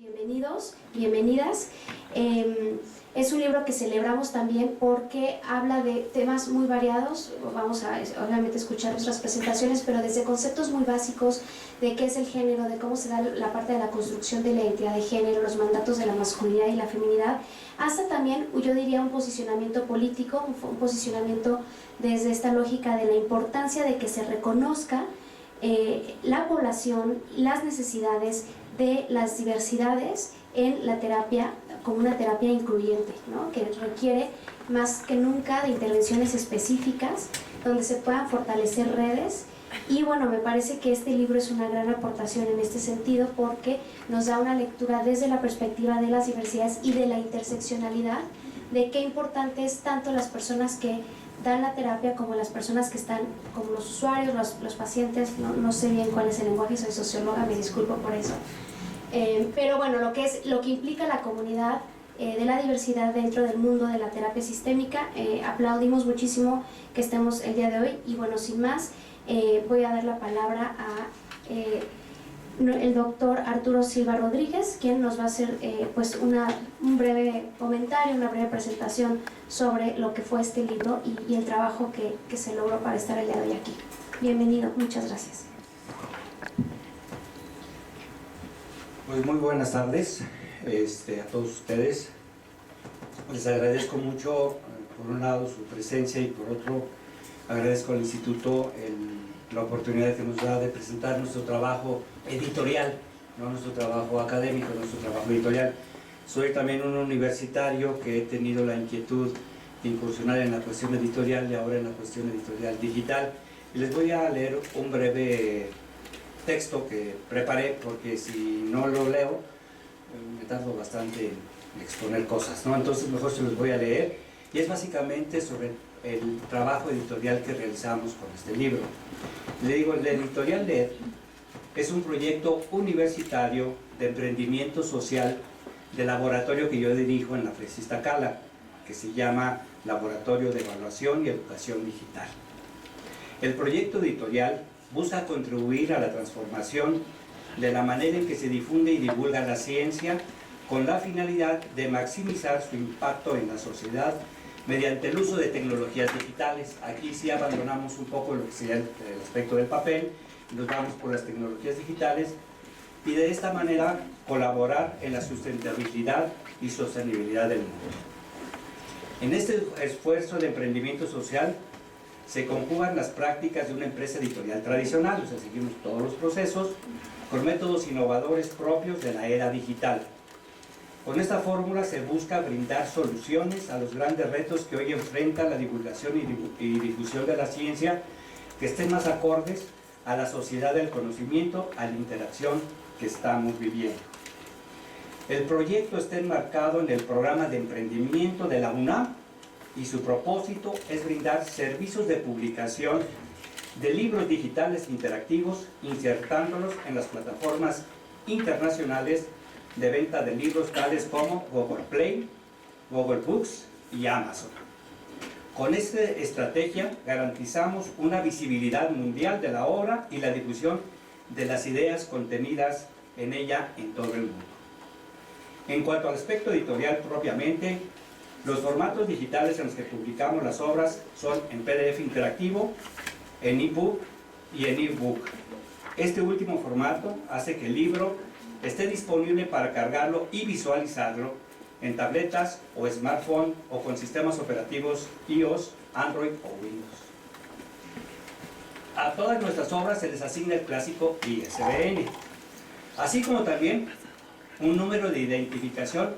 Bienvenidos, bienvenidas. Es un libro que celebramos también porque habla de temas muy variados. Vamos a obviamente escuchar nuestras presentaciones, pero desde conceptos muy básicos de qué es el género, de cómo se da la parte de la construcción de la identidad de género, los mandatos de la masculinidad y la feminidad, hasta también, yo diría, un posicionamiento político, un posicionamiento desde esta lógica de la importancia de que se reconozca la población, las necesidades de las diversidades en la terapia como una terapia incluyente, ¿no? Que requiere más que nunca de intervenciones específicas donde se puedan fortalecer redes. Y bueno, me parece que este libro es una gran aportación en este sentido porque nos da una lectura desde la perspectiva de las diversidades y de la interseccionalidad, de qué importante es tanto las personas que dan la terapia como las personas que están, como los usuarios, los pacientes. No sé bien cuál es el lenguaje, soy socióloga, me disculpo por eso. Pero bueno, lo que implica la comunidad de la diversidad dentro del mundo de la terapia sistémica. Aplaudimos muchísimo que estemos el día de hoy y bueno, sin más, voy a dar la palabra a el doctor Arturo Silva Rodríguez, quien nos va a hacer pues un breve comentario, una breve presentación sobre lo que fue este libro y el trabajo que se logró para estar el día de hoy aquí. Bienvenido, muchas gracias. Pues muy buenas tardes a todos ustedes. Les agradezco mucho, por un lado, su presencia y por otro, agradezco al Instituto la oportunidad que nos da de presentar nuestro trabajo editorial, no nuestro trabajo académico, nuestro trabajo editorial. Soy también un universitario que he tenido la inquietud de incursionar en la cuestión editorial y ahora en la cuestión editorial digital. Y les voy a leer un breve texto que preparé, porque si no lo leo me tardo bastante en exponer cosas, ¿no? Entonces mejor se los voy a leer, y es básicamente sobre el trabajo editorial que realizamos con este libro. Le digo, el editorial LED es un proyecto universitario de emprendimiento social de laboratorio que yo dirijo en la FES Iztacala, que se llama Laboratorio de Evaluación y Educación Digital. El proyecto editorial busca contribuir a la transformación de la manera en que se difunde y divulga la ciencia, con la finalidad de maximizar su impacto en la sociedad mediante el uso de tecnologías digitales. Aquí sí abandonamos un poco lo que sería el aspecto del papel, nos vamos por las tecnologías digitales y de esta manera colaborar en la sustentabilidad y sostenibilidad del mundo. En este esfuerzo de emprendimiento social se conjugan las prácticas de una empresa editorial tradicional, o sea, seguimos todos los procesos con métodos innovadores propios de la era digital. Con esta fórmula se busca brindar soluciones a los grandes retos que hoy enfrentan la divulgación y difusión de la ciencia, que estén más acordes a la sociedad del conocimiento, a la interacción que estamos viviendo. El proyecto está enmarcado en el programa de emprendimiento de la UNAM, y su propósito es brindar servicios de publicación de libros digitales interactivos, insertándolos en las plataformas internacionales de venta de libros tales como Google Play, Google Books y Amazon. Con esta estrategia garantizamos una visibilidad mundial de la obra y la difusión de las ideas contenidas en ella en todo el mundo. En cuanto al aspecto editorial propiamente, los formatos digitales en los que publicamos las obras son en PDF interactivo, en ebook y en ebook. Este último formato hace que el libro esté disponible para cargarlo y visualizarlo en tabletas o smartphone o con sistemas operativos iOS, Android o Windows. A todas nuestras obras se les asigna el clásico ISBN, así como también un número de identificación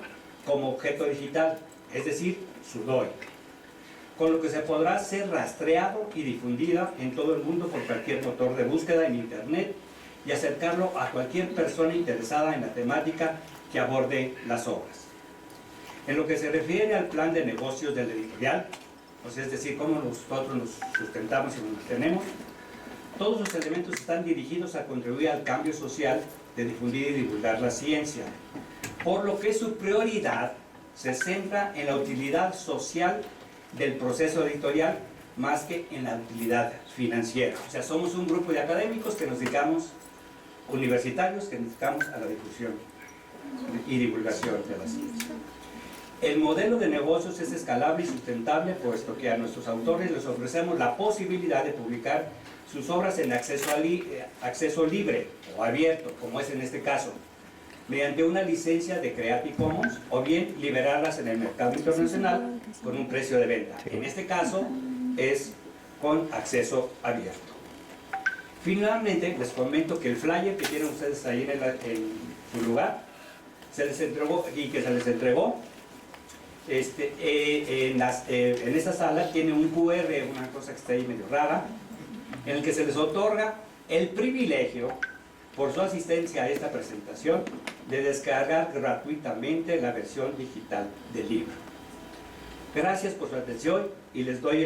como objeto digital, es decir, su DOI, con lo que se podrá ser rastreado y difundida en todo el mundo por cualquier motor de búsqueda en internet y acercarlo a cualquier persona interesada en la temática que aborde las obras. En lo que se refiere al plan de negocios del editorial, pues es decir, cómo nosotros nos sustentamos y nos mantenemos, todos los elementos están dirigidos a contribuir al cambio social de difundir y divulgar la ciencia, por lo que su prioridad se centra en la utilidad social del proceso editorial más que en la utilidad financiera. O sea, somos un grupo de académicos que nos dedicamos, universitarios, que nos dedicamos a la difusión y divulgación de la ciencia. El modelo de negocios es escalable y sustentable, puesto que a nuestros autores les ofrecemos la posibilidad de publicar sus obras en acceso libre o abierto, como es en este caso, mediante una licencia de Creative Commons, o bien liberarlas en el mercado internacional con un precio de venta. En este caso es con acceso abierto. Finalmente, les comento que el flyer que tienen ustedes ahí en su lugar, se les entregó en esta sala tiene un QR, una cosa que está ahí medio rara, en el que se les otorga el privilegio, por su asistencia a esta presentación, de descargar gratuitamente la versión digital del libro. Gracias por su atención y les doy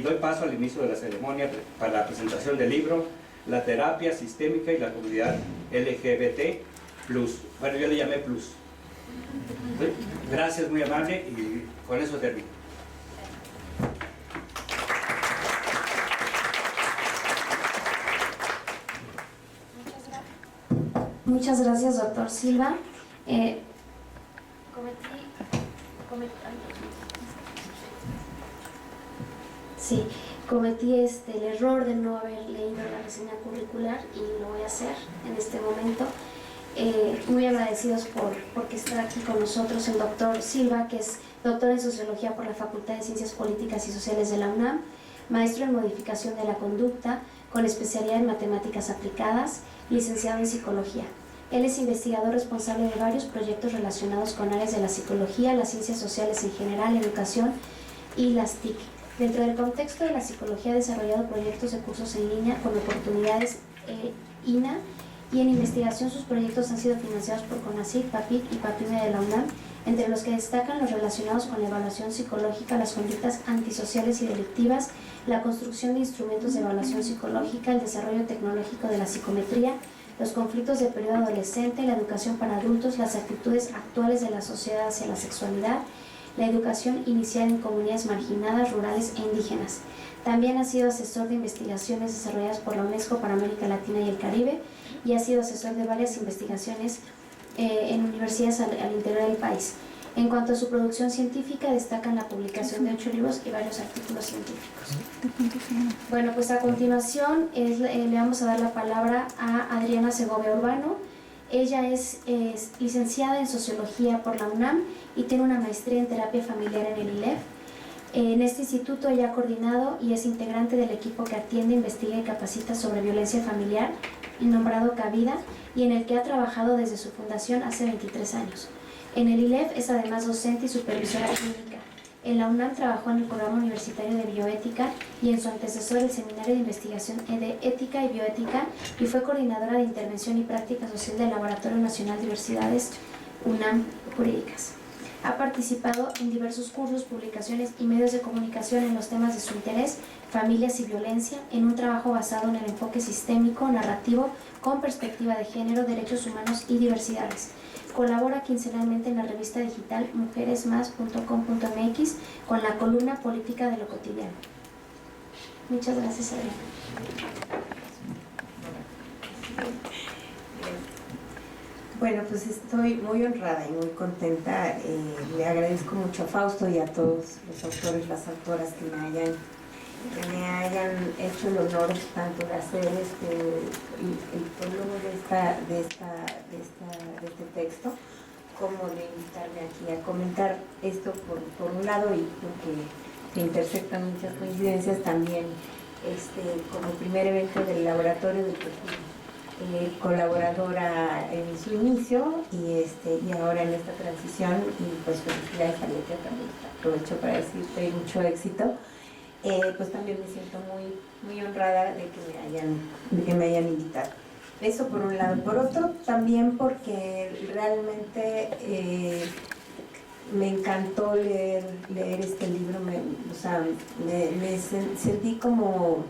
doy paso al inicio de la ceremonia para la presentación del libro La terapia sistémica y la comunidad LGBT+. Bueno, yo le llamé plus. ¿Sí? Gracias, muy amable, y con eso termino. Muchas gracias, doctor Silva. Cometí el error de no haber leído la reseña curricular y lo voy a hacer en este momento. Muy agradecidos porque está aquí con nosotros el doctor Silva, que es doctor en Sociología por la Facultad de Ciencias Políticas y Sociales de la UNAM, maestro en Modificación de la Conducta, con especialidad en Matemáticas Aplicadas, licenciado en Psicología. Él es investigador responsable de varios proyectos relacionados con áreas de la psicología, las ciencias sociales en general, educación y las TIC. Dentro del contexto de la psicología ha desarrollado proyectos de cursos en línea con oportunidades INA, y en investigación sus proyectos han sido financiados por CONACYT, PAPIT y PAPIME de la UNAM, entre los que destacan los relacionados con la evaluación psicológica, las conductas antisociales y delictivas, la construcción de instrumentos de evaluación psicológica, el desarrollo tecnológico de la psicometría, los conflictos de periodo adolescente, la educación para adultos, las actitudes actuales de la sociedad hacia la sexualidad, la educación inicial en comunidades marginadas, rurales e indígenas. También ha sido asesor de investigaciones desarrolladas por la UNESCO para América Latina y el Caribe, y ha sido asesor de varias investigaciones en universidades al interior del país. En cuanto a su producción científica, destacan la publicación de 8 libros y varios artículos científicos. Bueno, pues a continuación le vamos a dar la palabra a Adriana Segovia Urbano. Ella es licenciada en Sociología por la UNAM y tiene una maestría en Terapia Familiar en el ILEF. En este instituto ella ha coordinado y es integrante del equipo que atiende, investiga y capacita sobre violencia familiar, nombrado Cabida, y en el que ha trabajado desde su fundación hace 23 años. En el ILEF es además docente y supervisora clínica. En la UNAM trabajó en el programa universitario de bioética y en su antecesor el Seminario de Investigación de Ética y Bioética, y fue coordinadora de Intervención y Práctica Social del Laboratorio Nacional de Diversidades UNAM Jurídicas. Ha participado en diversos cursos, publicaciones y medios de comunicación en los temas de su interés, familias y violencia, en un trabajo basado en el enfoque sistémico, narrativo, con perspectiva de género, derechos humanos y diversidades. Colabora quincenalmente en la revista digital mujeresmas.com.mx con la columna Política de lo Cotidiano. Muchas gracias, Adriana. Bueno, pues estoy muy honrada y muy contenta. Le agradezco mucho a Fausto y a todos los autores, las autoras que me hayan hecho el honor tanto de hacer el prólogo de este texto, como de invitarme aquí a comentar esto por un lado, y porque se intersectan muchas coincidencias también como primer evento del laboratorio del perfil. Colaboradora en su inicio y ahora en esta transición, y pues felicidades a Letia también, aprovecho para decirte mucho éxito. Pues también me siento muy honrada de que me hayan invitado. Eso por un lado. Por otro, también porque realmente me encantó leer este libro. Me sentí como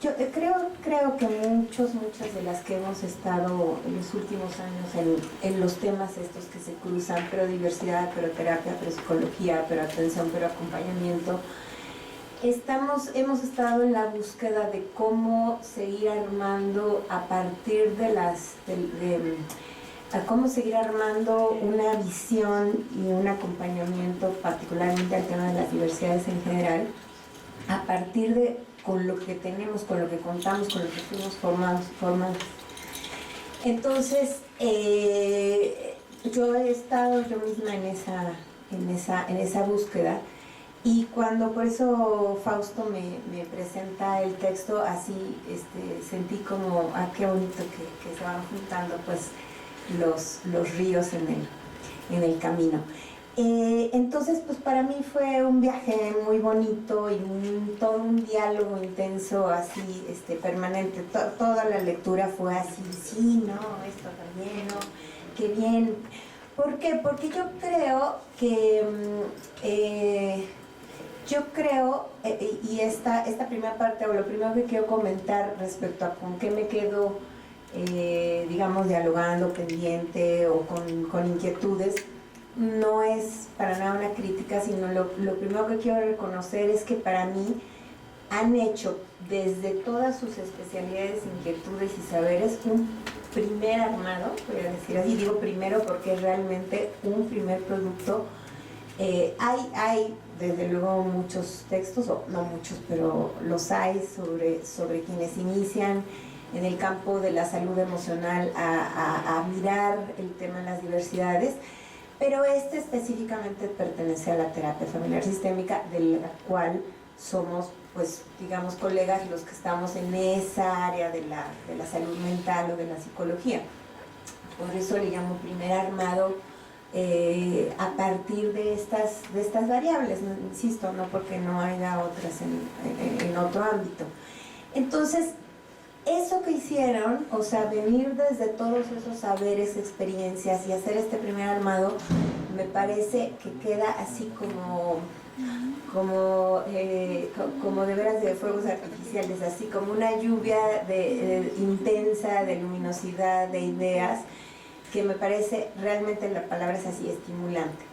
yo creo que muchas de las que hemos estado en los últimos años en los temas estos que se cruzan, pero diversidad, pero terapia, pero psicología, pero atención, pero acompañamiento, hemos estado en la búsqueda de cómo seguir armando a partir a cómo seguir armando una visión y un acompañamiento particularmente al tema de las diversidades en general, a partir de con lo que tenemos, con lo que contamos, con lo que fuimos formados. Entonces, yo he estado yo misma en esa búsqueda, y cuando por eso Fausto me presenta el texto, así sentí como, qué bonito que se van juntando pues los ríos en el camino. Entonces, pues para mí fue un viaje muy bonito y todo un diálogo intenso, así, permanente. Toda la lectura fue así, sí, no, esto también, no, qué bien. ¿Por qué? Porque yo creo que, y esta primera parte, o lo primero que quiero comentar respecto a con qué me quedo, digamos, dialogando, pendiente o con inquietudes, no es para nada una crítica, sino lo primero que quiero reconocer es que para mí han hecho desde todas sus especialidades, inquietudes y saberes un primer armado, voy a decir así, digo primero porque es realmente un primer producto. Hay desde luego muchos textos, o no muchos, pero los hay sobre quienes inician en el campo de la salud emocional a mirar el tema de las diversidades, pero específicamente pertenece a la terapia familiar sistémica, de la cual somos, pues, digamos, colegas los que estamos en esa área de la salud mental o de la psicología. Por eso le llamo primer armado, a partir de estas variables, ¿no? Insisto, no porque no haya otras en otro ámbito. Entonces, eso que hicieron, o sea, venir desde todos esos saberes, experiencias y hacer este primer armado, me parece que queda así como de veras de fuegos artificiales, así como una lluvia intensa de luminosidad, de ideas, que me parece, realmente la palabra es así, estimulante.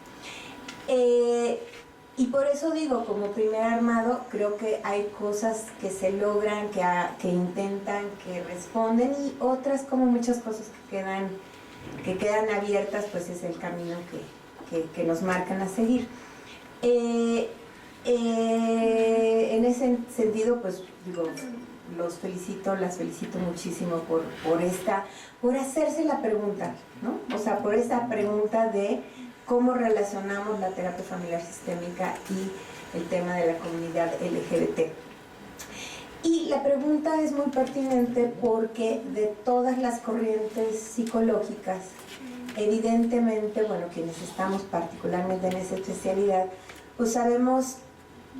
Y por eso digo, como primer armado, creo que hay cosas que se logran, que intentan, que responden, y otras, como muchas cosas que quedan abiertas, pues es el camino que nos marcan a seguir. En ese sentido, pues digo, las felicito muchísimo por hacerse la pregunta, ¿no? O sea, por esa pregunta de cómo relacionamos la terapia familiar sistémica y el tema de la comunidad LGBT. Y la pregunta es muy pertinente porque de todas las corrientes psicológicas, evidentemente, bueno, quienes estamos particularmente en esa especialidad, pues sabemos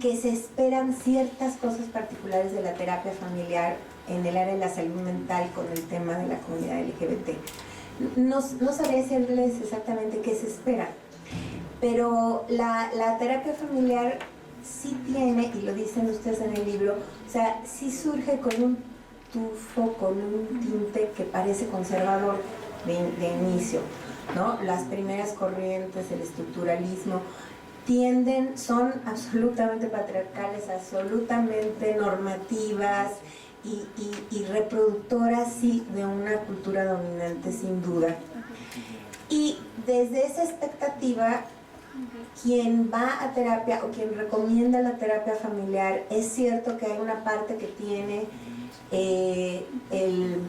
que se esperan ciertas cosas particulares de la terapia familiar en el área de la salud mental con el tema de la comunidad LGBT. No sabría decirles exactamente qué se espera, pero la terapia familiar sí tiene, y lo dicen ustedes en el libro, o sea, sí surge con un tufo, con un tinte que parece conservador de inicio, ¿no? Las primeras corrientes, el estructuralismo, son absolutamente patriarcales, absolutamente normativas y reproductoras, sí, de una cultura dominante, sin duda. Y desde esa expectativa, quien va a terapia o quien recomienda la terapia familiar, es cierto que hay una parte que tiene el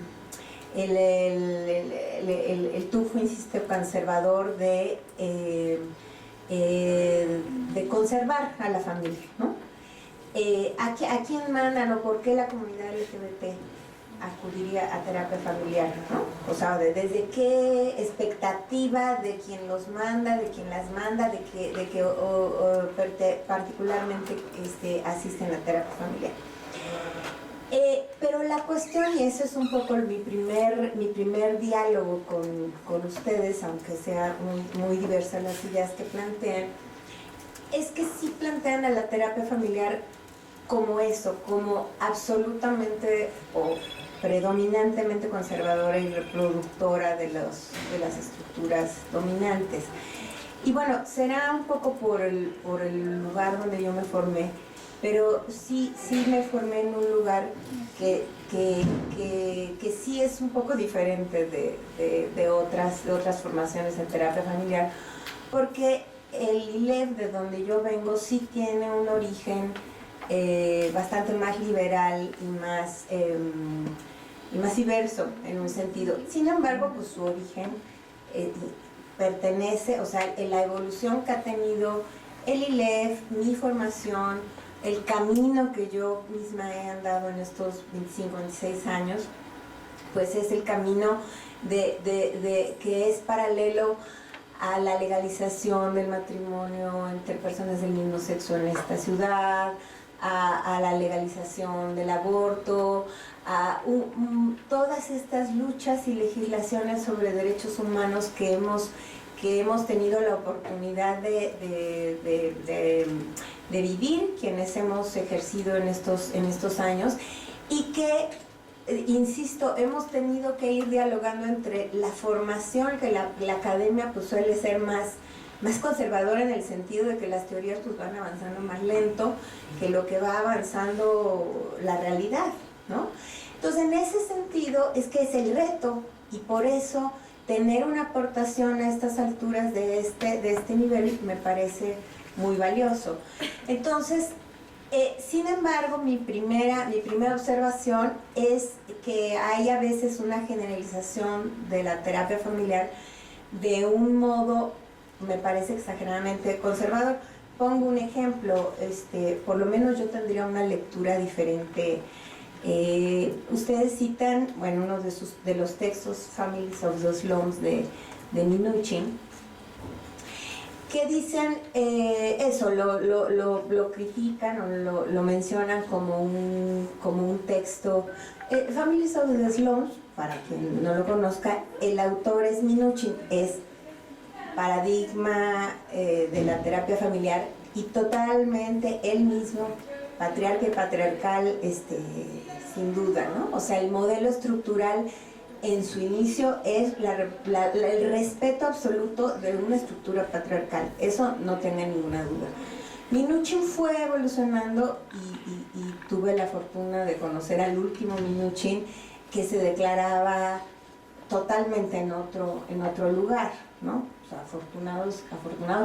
tufo, insisto, conservador de conservar a la familia, ¿no? ¿A quién mandan o por qué la comunidad LGBT acudiría a terapia familiar, ¿no? O sea, desde qué expectativa de quien los manda, de quien las manda, de que particularmente asisten a terapia familiar. Pero la cuestión, y eso es un poco mi primer diálogo con ustedes, aunque sean muy diversas las ideas que plantean, es que sí plantean a la terapia familiar como eso, como absolutamente o predominantemente conservadora y reproductora de las estructuras dominantes. Y bueno, será un poco por el lugar donde yo me formé, pero sí me formé en un lugar que sí es un poco diferente de otras formaciones en terapia familiar, porque el ILEF de donde yo vengo sí tiene un origen bastante más liberal y más diverso en un sentido. Sin embargo, pues su origen pertenece, o sea, la evolución que ha tenido el ILEF, mi formación, el camino que yo misma he andado en estos 25, 26 años, pues es el camino que es paralelo a la legalización del matrimonio entre personas del mismo sexo en esta ciudad, a la legalización del aborto, a todas estas luchas y legislaciones sobre derechos humanos que hemos tenido la oportunidad de vivir, quienes hemos ejercido en estos años, y que, insisto, hemos tenido que ir dialogando entre la formación, que la academia pues suele ser más conservadora en el sentido de que las teorías pues van avanzando más lento que lo que va avanzando la realidad, ¿no? Entonces, en ese sentido es que es el reto, y por eso tener una aportación a estas alturas de este nivel me parece muy valioso. Entonces, sin embargo, mi primera observación es que hay a veces una generalización de la terapia familiar de un modo, me parece, exageradamente conservador. Pongo un ejemplo, por lo menos yo tendría una lectura diferente. Ustedes citan, bueno, uno de los textos, Families of the Slums, de Minuchin, que dicen eso, lo critican o lo mencionan como un texto. Families of the Slums, para quien no lo conozca, el autor es Minuchin, es paradigma de la terapia familiar, y totalmente él mismo, patriarca y patriarcal, sin duda, ¿no? O sea, el modelo estructural en su inicio es el respeto absoluto de una estructura patriarcal, eso no tenga ninguna duda. Minuchin fue evolucionando y tuve la fortuna de conocer al último Minuchin, que se declaraba totalmente en otro lugar, ¿no? O sea, afortunados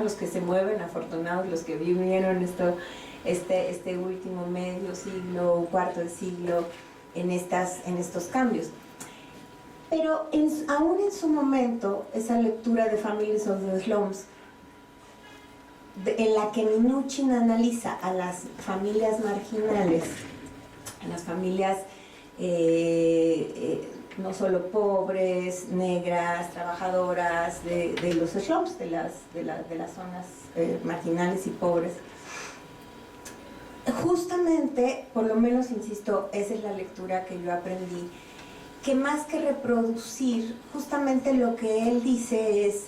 los que se mueven, afortunados los que vivieron este último medio siglo, cuarto de siglo, en estos cambios. Pero aún en su momento, esa lectura de Families of the Slums, en la que Minuchin analiza a las familias marginales, a las familias no solo pobres, negras, trabajadoras, de los slums, de las zonas marginales y pobres. Justamente, por lo menos, insisto, esa es la lectura que yo aprendí, que más que reproducir, justamente lo que él dice es,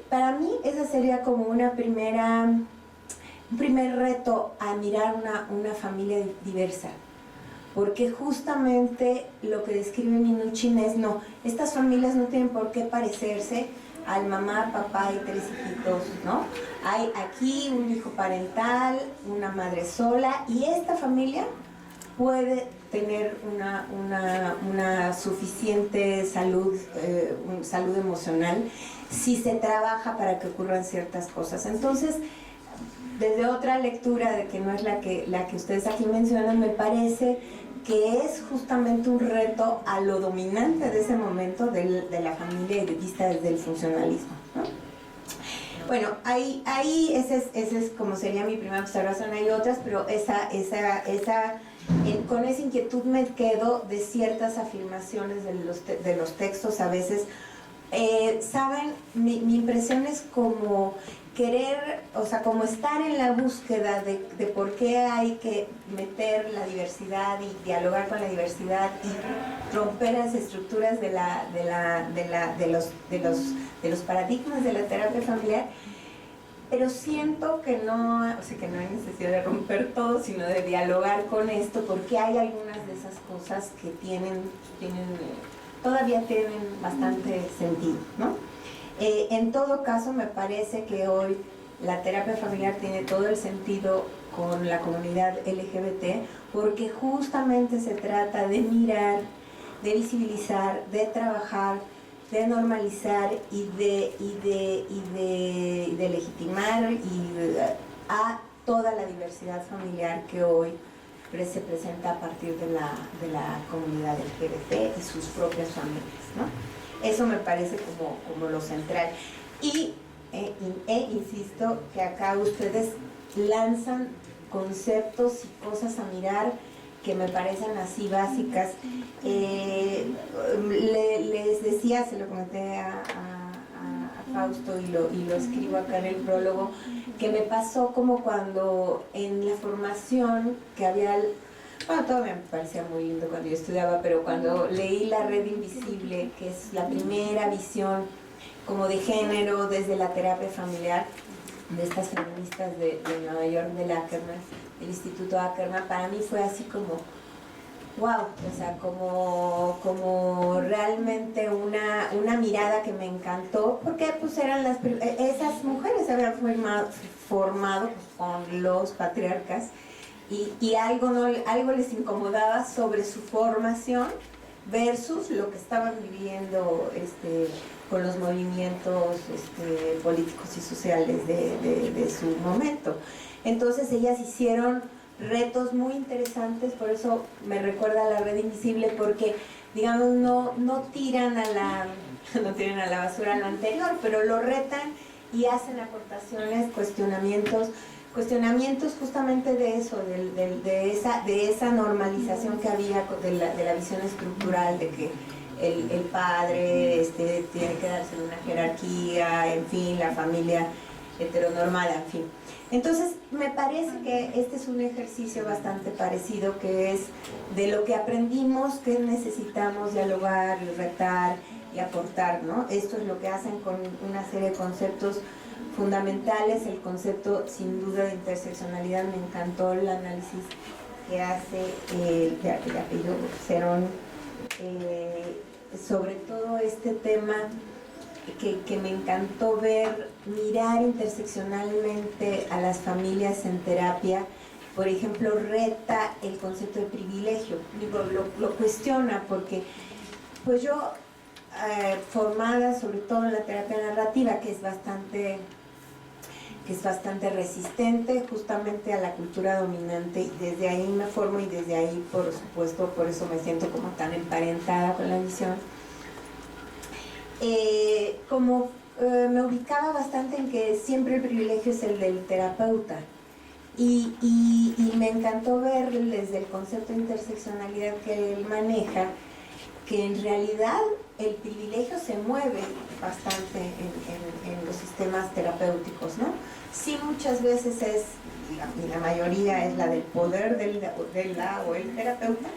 para mí esa sería como un primer reto a mirar una familia diversa, porque justamente lo que describe Minuchin es, no, estas familias no tienen por qué parecerse al mamá, papá y 3 hijitos, ¿no? Hay aquí un hijo parental, una madre sola, y esta familia puede tener una suficiente salud emocional si se trabaja para que ocurran ciertas cosas. Entonces, desde otra lectura, de que no es la que ustedes aquí mencionan, me parece que es justamente un reto a lo dominante de ese momento de la familia vista desde el funcionalismo, ¿no? Bueno, ahí ese es como sería mi primera observación. Hay otras, pero con esa inquietud me quedo de ciertas afirmaciones de los textos a veces. ¿Saben? Mi impresión es como querer, o sea, como estar en la búsqueda de por qué hay que meter la diversidad y dialogar con la diversidad y romper las estructuras de los paradigmas de la terapia familiar, pero siento que no hay necesidad de romper todo, sino de dialogar con esto, porque hay algunas de esas cosas que todavía tienen bastante sentido, ¿no? En todo caso, me parece que hoy la terapia familiar tiene todo el sentido con la comunidad LGBT, porque justamente se trata de mirar, de visibilizar, de trabajar, de normalizar y de legitimar a toda la diversidad familiar que hoy se presenta a partir de la comunidad LGBT y sus propias familias, ¿no? Eso me parece como lo central. Y insisto que acá ustedes lanzan conceptos y cosas a mirar que me parecen así básicas. Les decía, se lo comenté a Fausto y lo escribo acá en el prólogo, que me pasó como cuando en la formación que había, bueno, todavía me parecía muy lindo cuando yo estudiaba, pero cuando leí La Red Invisible, que es la primera visión como de género desde la terapia familiar de estas feministas de Nueva York, del Ackerman, del Instituto Ackerman, para mí fue así como wow, o sea, como realmente una mirada que me encantó, porque pues eran esas mujeres habían formado pues, con los patriarcas y algo les incomodaba sobre su formación versus lo que estaban viviendo con los movimientos políticos y sociales de su momento. Entonces ellas hicieron retos muy interesantes, por eso me recuerda a La Red Invisible, porque digamos no tiran a la basura lo anterior, pero lo retan y hacen aportaciones, cuestionamientos justamente de eso, de esa normalización que había de la visión estructural de que el padre tiene que darse una jerarquía, en fin, la familia heteronormada, en fin. Entonces, me parece que este es un ejercicio bastante parecido, que es de lo que aprendimos, que necesitamos dialogar y retar y aportar, ¿no? Esto es lo que hacen con una serie de conceptos fundamentales. El concepto, sin duda, de interseccionalidad, me encantó el análisis que hace de apellido Cerón, sobre todo este tema que me encantó ver, mirar interseccionalmente a las familias en terapia. Por ejemplo, reta el concepto de privilegio, lo cuestiona, porque pues yo, formada sobre todo en la terapia narrativa, que es bastante resistente justamente a la cultura dominante, y desde ahí me formo y desde ahí, por supuesto, por eso me siento como tan emparentada con la visión. Me ubicaba bastante en que siempre el privilegio es el del terapeuta, y me encantó ver desde el concepto de interseccionalidad que él maneja, que en realidad el privilegio se mueve bastante en los sistemas terapéuticos, ¿no? Sí, muchas veces y la mayoría es la del poder del o el terapeuta,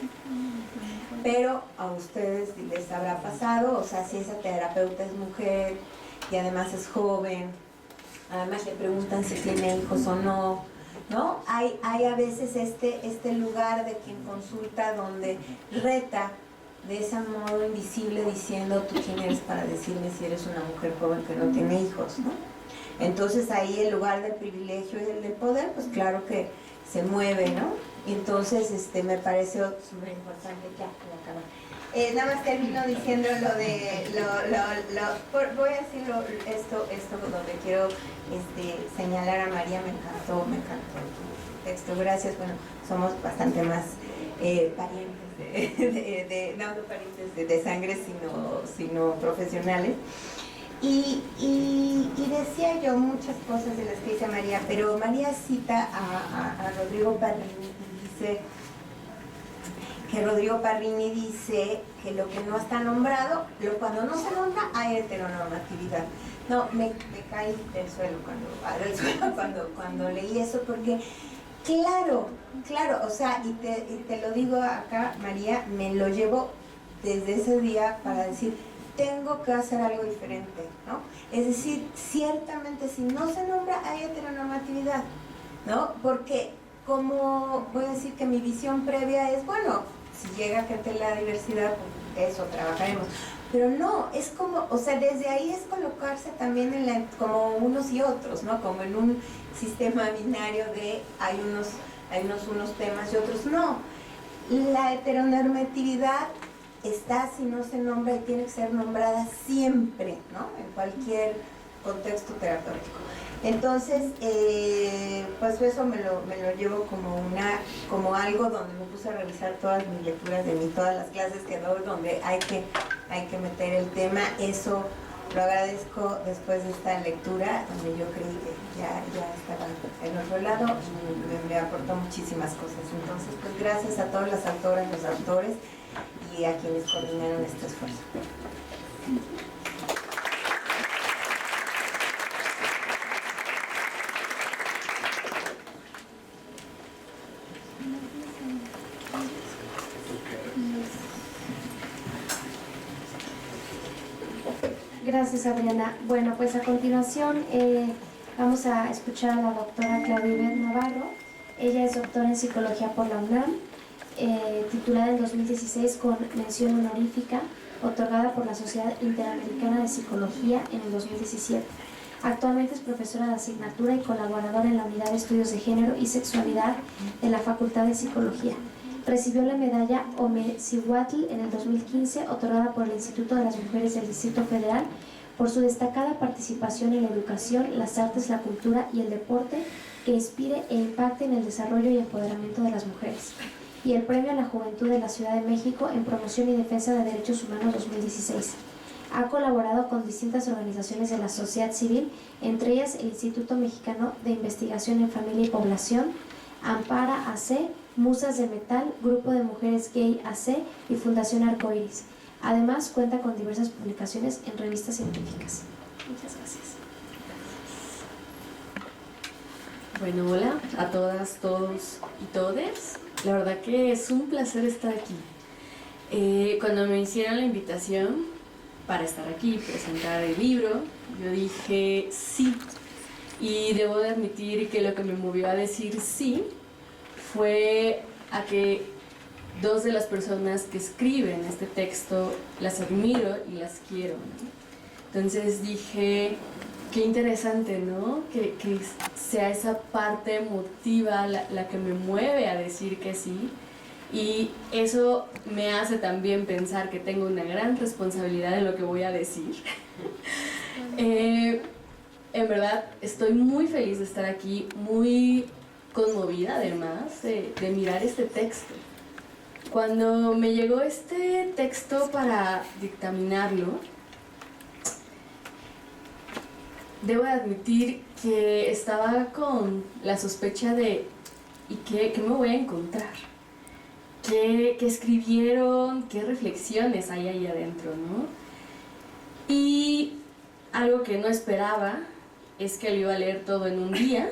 pero a ustedes les habrá pasado, o sea, si esa terapeuta es mujer y además es joven, además le preguntan si tiene hijos o no, ¿no? Hay a veces este lugar de quien consulta donde reta de ese modo invisible, diciendo: tú quién eres para decirme si eres una mujer joven que no tiene hijos, ¿no? Entonces ahí el lugar del privilegio y el del poder, pues claro que se mueve, ¿no? Entonces me pareció súper importante. Nada más termino diciendo lo de voy a decir esto donde quiero señalar a María. Me encantó tu texto, gracias. Bueno, somos bastante más parientes no parientes de sangre, sino profesionales. Y decía yo muchas cosas de las que dice María, pero María cita a Rodrigo Parrini y dice que Rodrigo Parrini dice que lo que no está nombrado, cuando no se nombra, hay heteronormatividad. No, me caí del suelo cuando leí eso, porque claro, o sea, y te lo digo acá, María, me lo llevo desde ese día para decir: tengo que hacer algo diferente, ¿no? Es decir, ciertamente si no se nombra, hay heteronormatividad, ¿no? Porque como voy a decir que mi visión previa es, bueno, si llega gente de la diversidad, pues eso trabajaremos. Pero no, es como, o sea, desde ahí es colocarse también como unos y otros, ¿no? Como en un sistema binario de hay unos temas y otros no. La heteronormatividad está si no se nombra y tiene que ser nombrada siempre, ¿no? En cualquier contexto terapéutico. Entonces, pues eso me lo llevo como algo donde me puse a revisar todas mis lecturas de todas las clases que doy, donde hay que meter el tema. Eso lo agradezco después de esta lectura, donde yo creí que ya estaba en otro lado y me aportó muchísimas cosas. Entonces, pues gracias a todas las autoras, los autores y a quienes coordinaron este esfuerzo. Gracias, Adriana. Bueno, pues a continuación vamos a escuchar a la doctora Claudibeth Navarro. Ella es doctora en psicología por la UNAM, titulada en 2016 con mención honorífica, otorgada por la Sociedad Interamericana de Psicología en el 2017. Actualmente es profesora de asignatura y colaboradora en la Unidad de Estudios de Género y Sexualidad de la Facultad de Psicología. Recibió la medalla Omecihuatl en el 2015, otorgada por el Instituto de las Mujeres del Distrito Federal, por su destacada participación en la educación, las artes, la cultura y el deporte que inspire e impacte en el desarrollo y empoderamiento de las mujeres. Y el Premio a la Juventud de la Ciudad de México en Promoción y Defensa de Derechos Humanos 2016. Ha colaborado con distintas organizaciones de la sociedad civil, entre ellas el Instituto Mexicano de Investigación en Familia y Población, Ampara AC, Musas de Metal, Grupo de Mujeres Gay AC y Fundación Arcoiris. Además, cuenta con diversas publicaciones en revistas científicas. Muchas gracias. Bueno, hola a todas, todos y todes. La verdad que es un placer estar aquí. Cuando me hicieron la invitación para estar aquí, presentar el libro, yo dije sí. Y debo de admitir que lo que me movió a decir sí fue a que dos de las personas que escriben este texto las admiro y las quiero, ¿no? Entonces dije, qué interesante, ¿no? Que sea esa parte emotiva la que me mueve a decir que sí. Y eso me hace también pensar que tengo una gran responsabilidad en lo que voy a decir. En verdad, estoy muy feliz de estar aquí, muy conmovida además de mirar este texto. Cuando me llegó este texto para dictaminarlo, debo admitir que estaba con la sospecha de ¿y qué me voy a encontrar? ¿Qué escribieron? ¿Qué reflexiones hay ahí adentro, no? Y algo que no esperaba es que lo iba a leer todo en un día,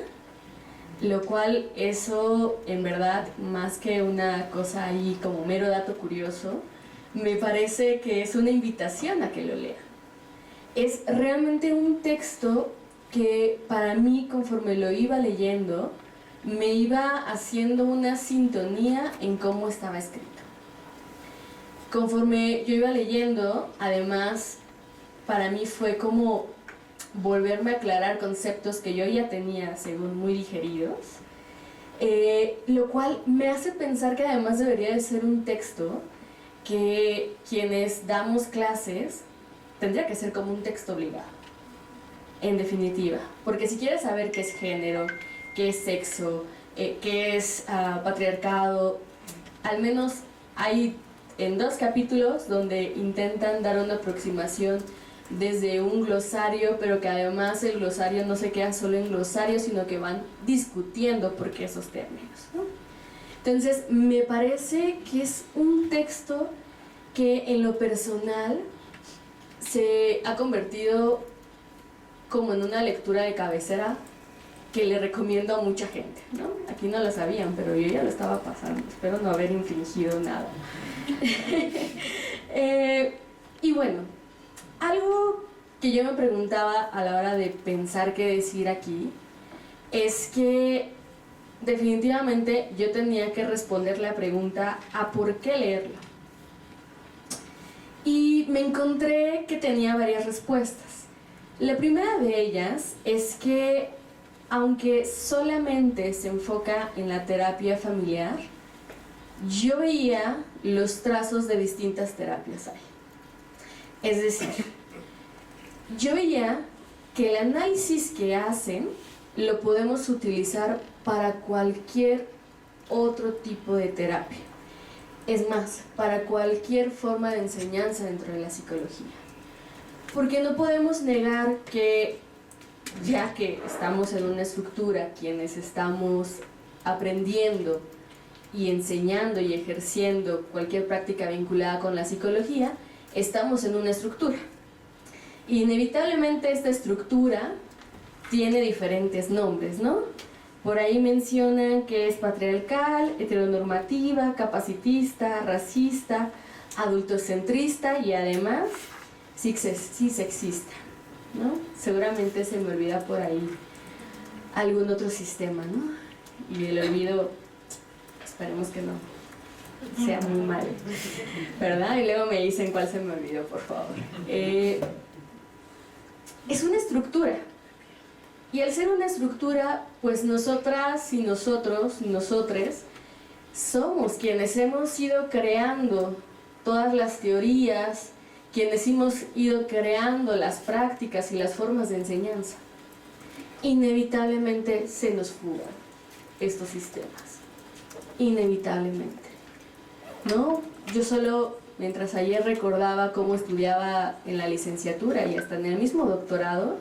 lo cual eso en verdad, más que una cosa ahí como mero dato curioso, me parece que es una invitación a que lo lea. Es realmente un texto que para mí, conforme lo iba leyendo, me iba haciendo una sintonía en cómo estaba escrito. Conforme yo iba leyendo, además, para mí fue como volverme a aclarar conceptos que yo ya tenía, según muy digeridos, lo cual me hace pensar que además debería de ser un texto que quienes damos clases tendría que ser como un texto obligado, en definitiva, porque si quieres saber qué es género, qué es sexo, qué es patriarcado, al menos hay en 2 capítulos donde intentan dar una aproximación desde un glosario, pero que además el glosario no se queda solo en glosario, sino que van discutiendo por qué esos términos, ¿no? Entonces, me parece que es un texto que en lo personal se ha convertido como en una lectura de cabecera que le recomiendo a mucha gente, ¿no? Aquí no lo sabían, pero yo ya lo estaba pasando, espero no haber infringido nada. Y bueno, algo que yo me preguntaba a la hora de pensar qué decir aquí es que definitivamente yo tenía que responder la pregunta a por qué leerlo. y me encontré que tenía varias respuestas. La primera de ellas es que, aunque solamente se enfoca en la terapia familiar, yo veía los trazos de distintas terapias ahí. Es decir, yo veía que el análisis que hacen lo podemos utilizar para cualquier otro tipo de terapia. Es más, para cualquier forma de enseñanza dentro de la psicología. Porque no podemos negar que, ya que estamos en una estructura, quienes estamos aprendiendo y enseñando y ejerciendo cualquier práctica vinculada con la psicología, estamos en una estructura. Inevitablemente esta estructura tiene diferentes nombres, ¿no? Por ahí mencionan que es patriarcal, heteronormativa, capacitista, racista, adultocentrista y además cisexista, ¿no? Seguramente se me olvida por ahí algún otro sistema, ¿no? Y el olvido, esperemos que no sea muy mal, ¿verdad? Y luego me dicen cuál se me olvidó, por favor. Es una estructura. Y al ser una estructura, pues nosotras y nosotros, nosotres, somos quienes hemos ido creando todas las teorías, quienes hemos ido creando las prácticas y las formas de enseñanza. Inevitablemente se nos fugan estos sistemas. Inevitablemente. ¿No? Yo solo, mientras ayer recordaba cómo estudiaba en la licenciatura y hasta en el mismo doctorado,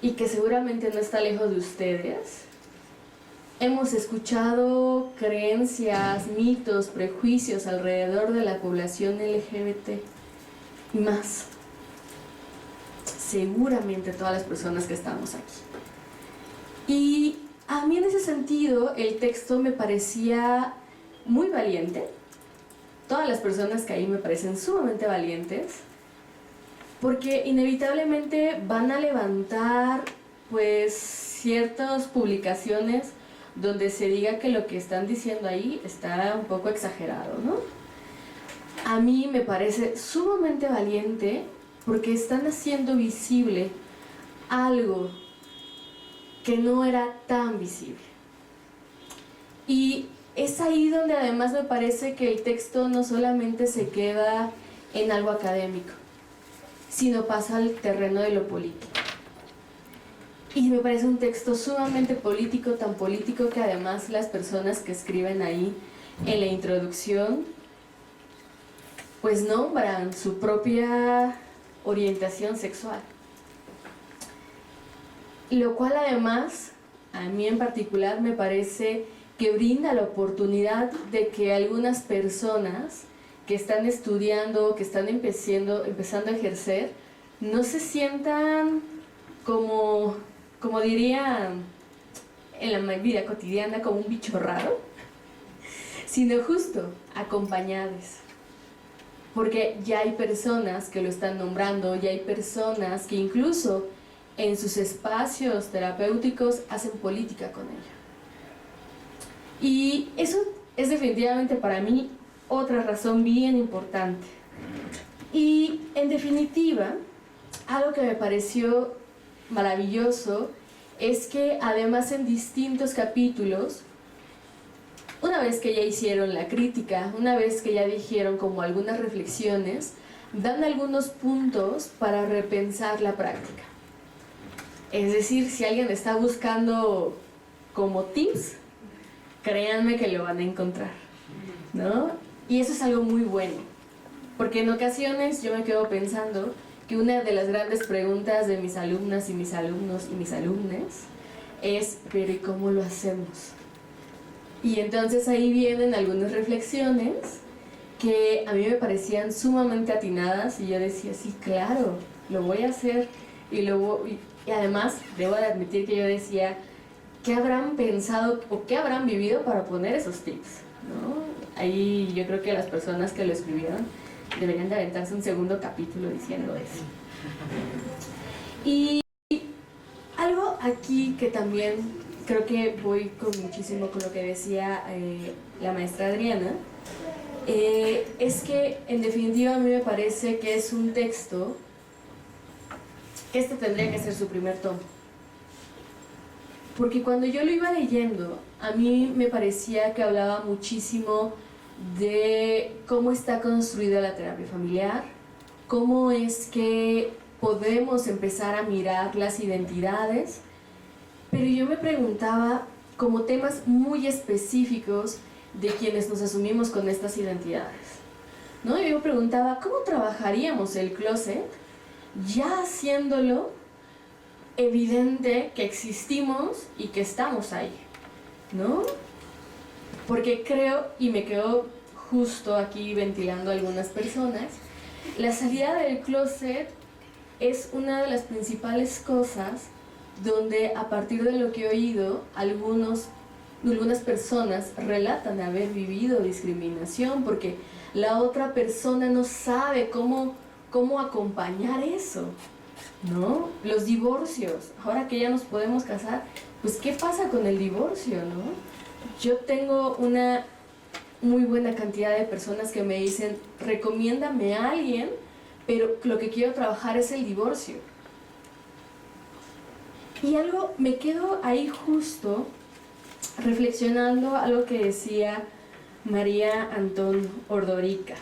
y que seguramente no está lejos de ustedes, hemos escuchado creencias, mitos, prejuicios alrededor de la población LGBT y más. Seguramente todas las personas que estamos aquí. Y a mí en ese sentido el texto me parecía muy valiente. Todas las personas que ahí me parecen sumamente valientes, porque inevitablemente van a levantar pues ciertas publicaciones donde se diga que lo que están diciendo ahí está un poco exagerado, ¿no? A mí me parece sumamente valiente porque están haciendo visible algo que no era tan visible. Y es ahí donde además me parece que el texto no solamente se queda en algo académico, sino pasa al terreno de lo político. Y me parece un texto sumamente político, tan político que además las personas que escriben ahí en la introducción pues nombran su propia orientación sexual. Lo cual además, a mí en particular, me parece que brinda la oportunidad de que algunas personas que están estudiando, que están empezando a ejercer, no se sientan como dirían en la vida cotidiana, como un bicho raro, sino justo acompañados. Porque ya hay personas que lo están nombrando, ya hay personas que incluso en sus espacios terapéuticos hacen política con ella. Y eso es definitivamente para mí otra razón bien importante. Y en definitiva, algo que me pareció maravilloso es que además en distintos capítulos, una vez que ya hicieron la crítica, una vez que ya dijeron como algunas reflexiones, dan algunos puntos para repensar la práctica. Es decir, si alguien está buscando como tips, créanme que lo van a encontrar, ¿no? Y eso es algo muy bueno, porque en ocasiones yo me quedo pensando que una de las grandes preguntas de mis alumnas y mis alumnos y mis alumnas es, pero ¿y cómo lo hacemos? Y entonces ahí vienen algunas reflexiones que a mí me parecían sumamente atinadas y yo decía, sí, claro, lo voy a hacer. Y además debo de admitir que yo decía, ¿qué habrán pensado o qué habrán vivido para poner esos tips? ¿No? Ahí yo creo que las personas que lo escribieron deberían de aventarse un segundo capítulo diciendo eso. Y algo aquí que también creo que voy con muchísimo con lo que decía la maestra Adriana, es que en definitiva a mí me parece que es un texto que este tendría que ser su primer tomo. Porque cuando yo lo iba leyendo, a mí me parecía que hablaba muchísimo de cómo está construida la terapia familiar, cómo es que podemos empezar a mirar las identidades, pero yo me preguntaba como temas muy específicos de quienes nos asumimos con estas identidades, ¿no? Yo me preguntaba, ¿cómo trabajaríamos el closet ya haciéndolo evidente que existimos y que estamos ahí, ¿no? Porque creo, y me quedo justo aquí ventilando a algunas personas, la salida del closet es una de las principales cosas donde a partir de lo que he oído, algunas personas relatan haber vivido discriminación porque la otra persona no sabe cómo acompañar eso, ¿no? Los divorcios, ahora que ya nos podemos casar, pues ¿qué pasa con el divorcio, no? Yo tengo una muy buena cantidad de personas que me dicen, recomiéndame a alguien, pero lo que quiero trabajar es el divorcio. Y algo, me quedo ahí justo reflexionando algo que decía María Antón Ordorica.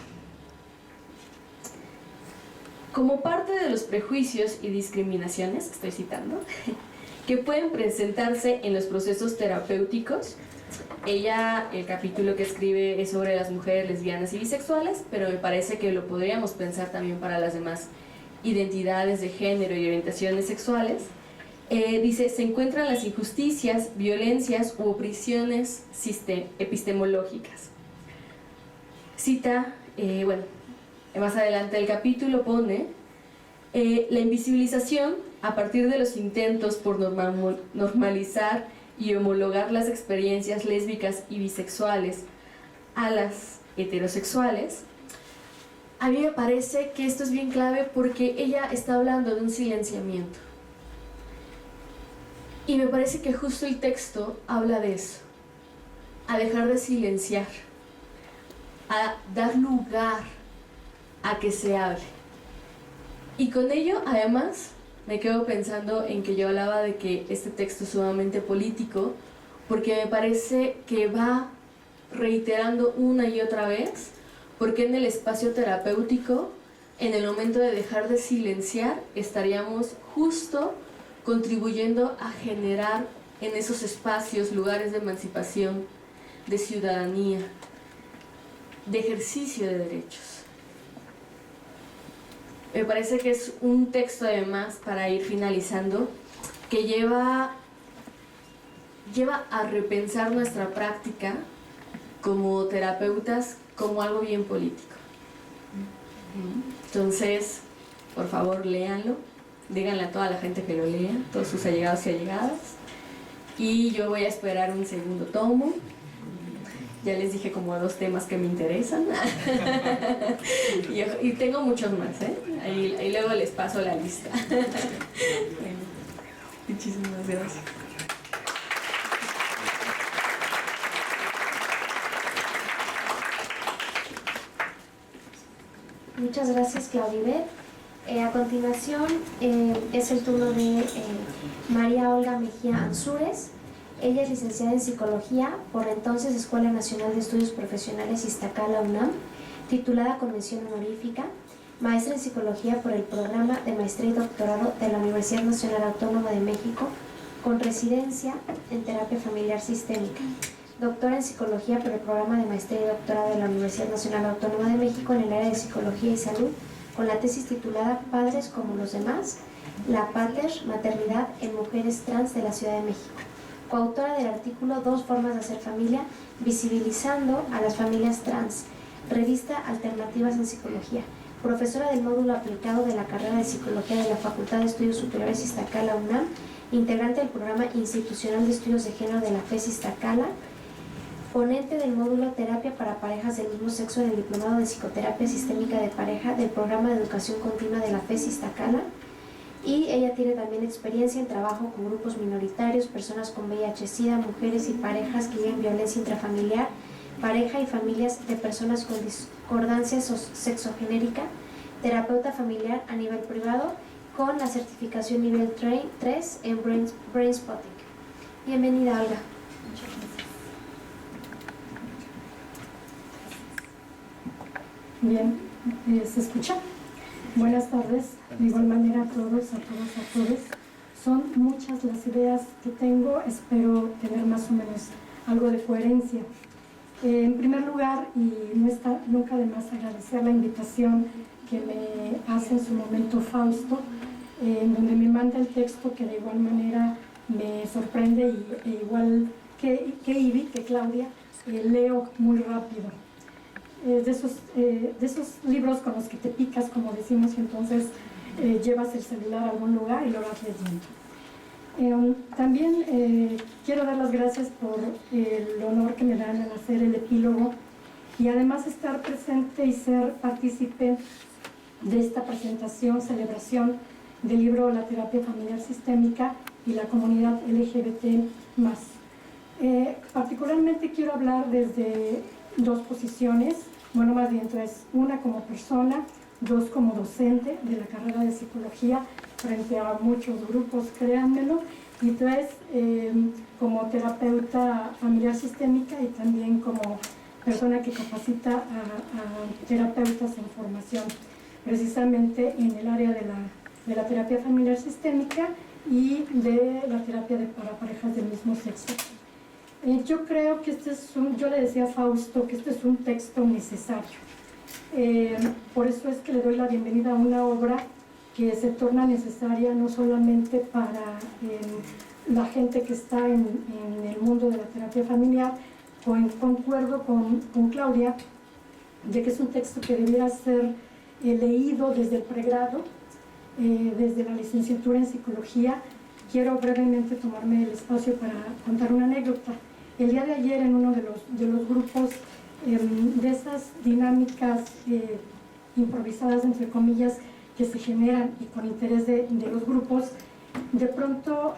Como parte de los prejuicios y discriminaciones, estoy citando, que pueden presentarse en los procesos terapéuticos, ella, el capítulo que escribe es sobre las mujeres lesbianas y bisexuales, pero me parece que lo podríamos pensar también para las demás identidades de género y orientaciones sexuales. Dice, se encuentran las injusticias, violencias u opresiones epistemológicas. Cita, más adelante el capítulo pone, la invisibilización a partir de los intentos por normalizar y homologar las experiencias lésbicas y bisexuales a las heterosexuales. A mí me parece que esto es bien clave porque ella está hablando de un silenciamiento. Y me parece que justo el texto habla de eso, a dejar de silenciar, a dar lugar a que se hable. Y con ello, además, me quedo pensando en que yo hablaba de que este texto es sumamente político, porque me parece que va reiterando una y otra vez, porque en el espacio terapéutico, en el momento de dejar de silenciar, estaríamos justo contribuyendo a generar en esos espacios lugares de emancipación, de ciudadanía, de ejercicio de derechos. Me parece que es un texto además, para ir finalizando, que lleva a repensar nuestra práctica como terapeutas como algo bien político. Entonces, por favor, léanlo, díganle a toda la gente que lo lea, todos sus allegados y allegadas, y yo voy a esperar un segundo tomo. Ya les dije como 2 temas que me interesan y tengo muchos más, ¿eh? Ahí luego les paso la lista. Muchísimas gracias. Muchas gracias, Claudibet. A continuación es el turno de María Olga Mejía Ansúrez. Ella es licenciada en Psicología por la entonces Escuela Nacional de Estudios Profesionales Iztacala UNAM, titulada con mención honorífica, maestra en Psicología por el Programa de Maestría y Doctorado de la Universidad Nacional Autónoma de México, con residencia en Terapia Familiar Sistémica, doctora en Psicología por el Programa de Maestría y Doctorado de la Universidad Nacional Autónoma de México en el área de Psicología y Salud, con la tesis titulada Padres como los demás, la pater, maternidad en mujeres trans de la Ciudad de México. Coautora del artículo 2 formas de hacer familia, visibilizando a las familias trans, revista Alternativas en Psicología, profesora del módulo aplicado de la carrera de Psicología de la Facultad de Estudios Superiores Iztacala UNAM, integrante del programa institucional de estudios de género de la FES Iztacala, ponente del módulo Terapia para parejas del mismo sexo en el Diplomado de Psicoterapia Sistémica de Pareja del programa de Educación Continua de la FES Iztacala. Y ella tiene también experiencia en trabajo con grupos minoritarios, personas con VIH-Sida, mujeres y parejas que viven violencia intrafamiliar, pareja y familias de personas con discordancia sexogenérica, terapeuta familiar a nivel privado, con la certificación nivel 3 en Brainspotting. Bienvenida, Olga. Bien, ¿se escucha? Buenas tardes, de igual manera a todos, a todos. Son muchas las ideas que tengo, espero tener más o menos algo de coherencia. En primer lugar, y no está nunca de más agradecer la invitación que me hace en su momento Fausto, en donde me manda el texto que de igual manera me sorprende y igual que Ivy, que Claudia, leo muy rápido. De esos libros con los que te picas, como decimos, y entonces llevas el celular a algún lugar y lo vas leyendo. También quiero dar las gracias por el honor que me dan al hacer el epílogo y además estar presente y ser partícipe de esta presentación, celebración del libro La terapia familiar sistémica y la comunidad LGBT+. Particularmente quiero hablar desde dos posiciones, bueno, más bien tres: una como persona, dos como docente de la carrera de psicología frente a muchos grupos, créanmelo, y tres como terapeuta familiar sistémica y también como persona que capacita a terapeutas en formación, precisamente en el área de la terapia familiar sistémica y de la terapia para parejas del mismo sexo. Yo creo que yo le decía a Fausto que este es un texto necesario. Por eso es que le doy la bienvenida a una obra que se torna necesaria no solamente para la gente que está en el mundo de la terapia familiar. Concuerdo con Claudia de que es un texto que debiera ser leído desde el pregrado, desde la licenciatura en psicología. Quiero brevemente tomarme el espacio para contar una anécdota. El día de ayer, en uno de los grupos de esas dinámicas improvisadas, entre comillas, que se generan y con interés de los grupos, de pronto